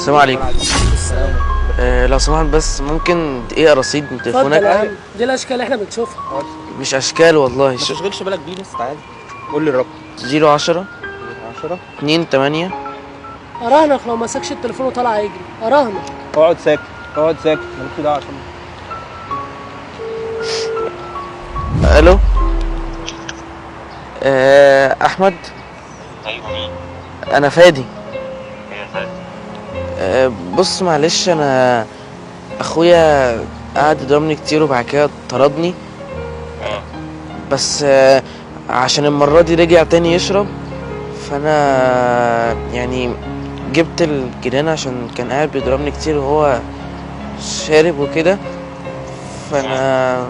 السلام عليكم. لو سمحت بس ممكن دقيقة رصيد من تليفونك؟ دي الاشكال اللي احنا بنشوفها. مش اشكال والله. ما تشغلش بالك بيه، بس تعالى قول لي الرقم. 010 28 اراهنك لو مسكش التليفون وطلع يجري، اراهنك. اقعد ساكت اقعد ساكت، مالكش دعوه. عشان الو. احمد. ايوه مين؟ انا فادي. ايه يا فادي؟ بص معلش، انا اخويا قعد يضربني كتير وبعد كده طردني. بس عشان المرة دي رجع تاني يشرب، فانا يعني جبت الجيران عشان كان قاعد بيضربني كتير وهو شارب وكده. فانا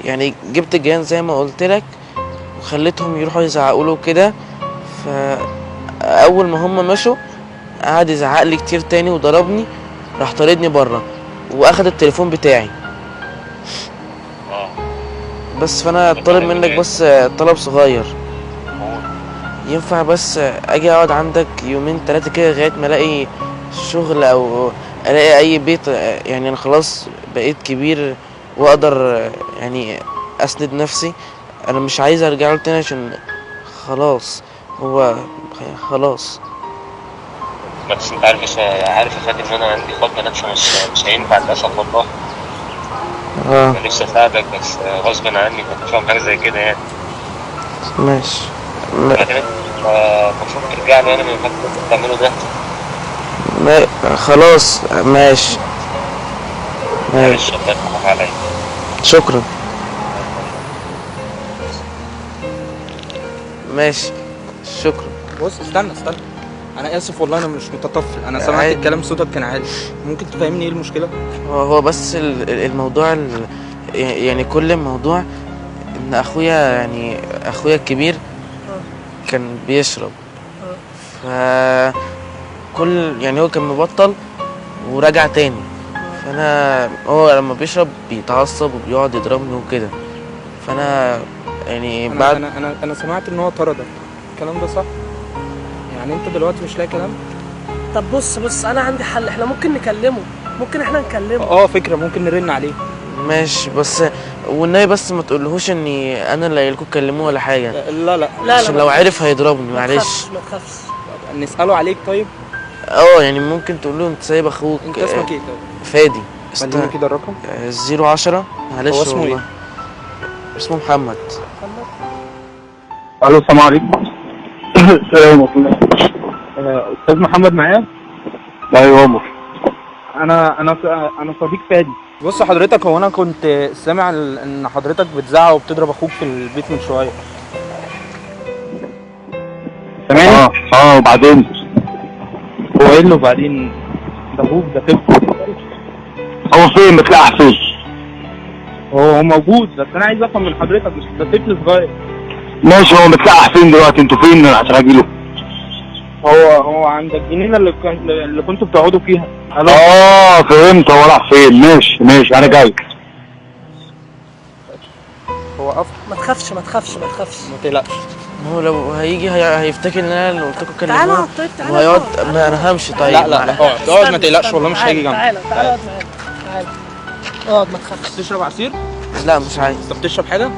يعني جبت الجيران زي ما قلت لك وخليتهم يروحوا يزعقوا له كده. فاول ما هم مشوا قعد يزعق لي كتير تاني وضربني، راح طاردني بره واخد التليفون بتاعي. بس فانا طالب منك بس طلب صغير. ينفع بس اجي اقعد عندك يومين 3 كده لغايه ما الاقي شغل او الاقي اي بيت؟ يعني انا خلاص بقيت كبير واقدر يعني اسند نفسي. انا مش عايز ارجع له تاني عشان خلاص هو خلاص. بس انت عارف يا فادي ان انا عندي اخوات بنات، فمش هينفع للاسف والله. انا نفسي اساعدك بس غصب عني، كنت فاهم حاجه زي كده يعني. ماشي. لكن انت المفروض ترجع لي انا من اللي كنت بتعمله ده. خلاص ماشي معلش الله يرحمك عليا. شكرا. ماشي شكرا. بص استنى انا اسف والله، انا مش متطفل، انا سمعت الكلام صوتك كان عالي. ممكن تفهمني ايه المشكله؟ هو بس الموضوع يعني كل الموضوع ان اخويا الكبير كان بيشرب. كل يعني هو كان مبطل ورجع تاني. فانا هو لما بيشرب بيتعصب وبيقعد يضربني وكده. فانا يعني بعد انا سمعت ان هو طردك، الكلام ده صح؟ يعني انت دلوقتي مش لاقي كلام؟ طب بص انا عندي حل، احنا ممكن نكلمه، ممكن احنا نكلمه. فكره، ممكن نرن عليه. ماشي بس والنبي بس ما تقولهوش اني انا اللي قايلكوا تكلموه ولا حاجه. لا عشان لو عرف هيضربني. معلش ما تخافش. نساله عليك طيب. يعني ممكن تقول له انت سايب اخوك. انت اسمك ايه طيب؟ فادي. اديني كده الرقم. 010. معلش هو اسمه والله. ايه؟ اسمه محمد. الو السلام عليكم. السلام عليكم. استاذ محمد معايا؟ ايوه عمر. انا صديق فادي. بص حضرتك، هو انا كنت سامع ان حضرتك بتزعق وبتضرب اخوك في البيت من شويه. سامعني؟ وبعدين؟ هو ايه اللي وبعدين؟ ده اخوك، ده طفل. هو فين؟ متلاقح فين؟ هو موجود، بس انا عايز افهم من حضرتك، ده طفل صغير. ماشي، هو متلاقح فين دلوقتي؟ انتوا فين عشان اجيله؟ هو عند الجنينه اللي كنتوا بتقعدوا فيها. فهمت، هو راح فين. ماشي انا جاي. هو قفل. ما تخافش ما تقلقش. هو لو هيجي هيفتكر ان انا اللي قلت لكم كلموه. تعالى اقعد طيب، تعالى وهيقعد. انا همشي طيب. لا اقعد ما تقلقش والله، مش هيجي جنبك. تعالى اقعد معانا. تعالى اقعد ما تخافش. تشرب عصير؟ لا مش عايز. انت بتشرب حاجه؟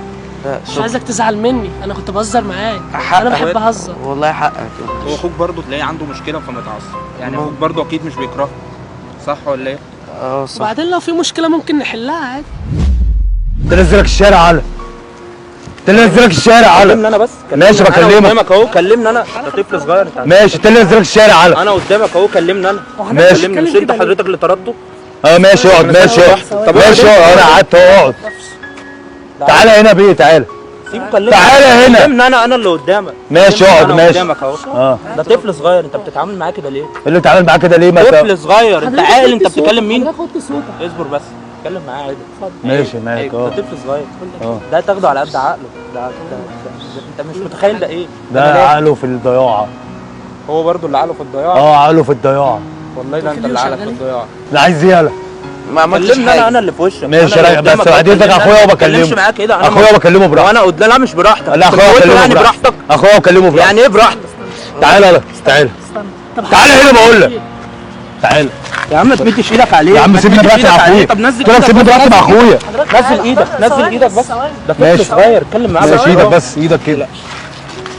لا مش عايزك تزعل مني، انا كنت بهزر معاك. انا بحب اهزر والله. حقك. هو اخوك برضه تلاقيه عنده مشكله فمتعصب، يعني اخوك برضه اكيد مش بيكرهك، صح ولا ايه؟ صح. وبعدين لو في مشكله ممكن نحلها عادي. تنزلك الشارع على كلمني انا بس. ماشي بكلمك. انا قدامك اهو، كلمني انا. ده طفل صغير انت. ماشي تنزلك الشارع على. انا قدامك اهو، كلمني انا. ماشي. كلمني. مش انت حضرتك اللي طردته؟ ماشي اقعد. ماشي انا قعدت اقعد. تعالى هنا بيه، تعالى. سيبه كلمني. تعالى هنا. كلمني انا اللي قدامك. ماشي اقعد. ماشي قدامك اهو. ده طفل صغير، انت بتتعامل معاه كده ليه؟ اللي بتعامل معاه كده ليه؟ طفل صغير، انت عاقل؟ انت بتتكلم مين؟ خدت صوتك. اصبر بس، اتكلم معاه عادي. ماشي معاك. ده طفل صغير. ده تاخده على قد عقله. ده انت مش متخيل ده ايه؟ ده عقله في الضياعه. هو برضه اللي عقله في الضياعه. عقله في الضياعه. والله ده انت اللي عقلك في الضياعه. لا عايز يالا. ما عملتش حاجه. انا اللي في وشك. ماشي بس بعدين اخويا وبكلمه. مش معاك كده. اخويا وبكلمه براحتك. وانا قلت لا مش براحتك. لا اخويا وبكلمه براحتك. اخويا وبكلمه براحتك. يعني ايه براحتك؟ تعالى يلا تعالى. طب تعالى هنا بقول لك. تعالى يا عم ما تمدش ايدك عليه، يا عم سيبني دلوقتي مع اخويا. طب نزل كده سيبني دلوقتي مع اخويا. نزل ايدك، نزل ايدك بس، ده طفل ماشي. صغير، اتكلم معاه ماشي ايدك بس، ايدك كده.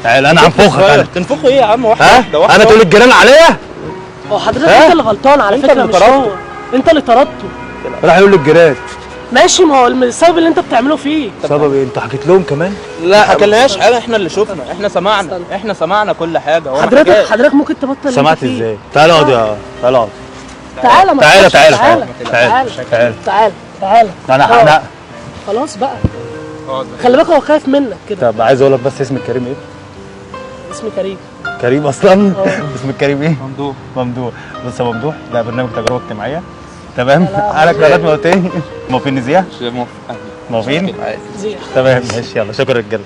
تعالى انا هنفخك انا. تنفخه ايه يا عم؟ واحده ها؟ واحده واحده. انا تقول الجيران عليا؟ هو حضرتك انت اللي غلطان على انت فكره، اللي مش طردته. هو. انت اللي طردته. راح يقول للجيران. ماشي، ما هو السبب اللي انت بتعمله فيه. سبب ايه؟ انتوا حكيت لهم كمان؟ لا ما حكيناش حاجه، احنا اللي شفنا، احنا سمعنا كل حاجه. هو ما حضرتك حكاش. ممكن تبطل اللي سمعت انت فيه. ازاي؟ تعالى اقعد يا تعالى اقعد. تعالى ما تعالى تخافش، تعالى تعالى تعالى تعالى تعالى تعالى. انا خلاص بقى، خلي بالك هو خايف منك كده. طب عايز اقول لك بس اسم الكريم ايه؟ اسمي كريم. كريم اصلا؟ اسم الكريم ايه؟ ممدوح. ممدوح. بص يا ممدوح، ده برنامج تجربه اجتماعيه تمام؟ على قناه موتين موافقين نزيع؟ موافقين؟ زيح. تمام ماشي، يلا شكرا رجاله.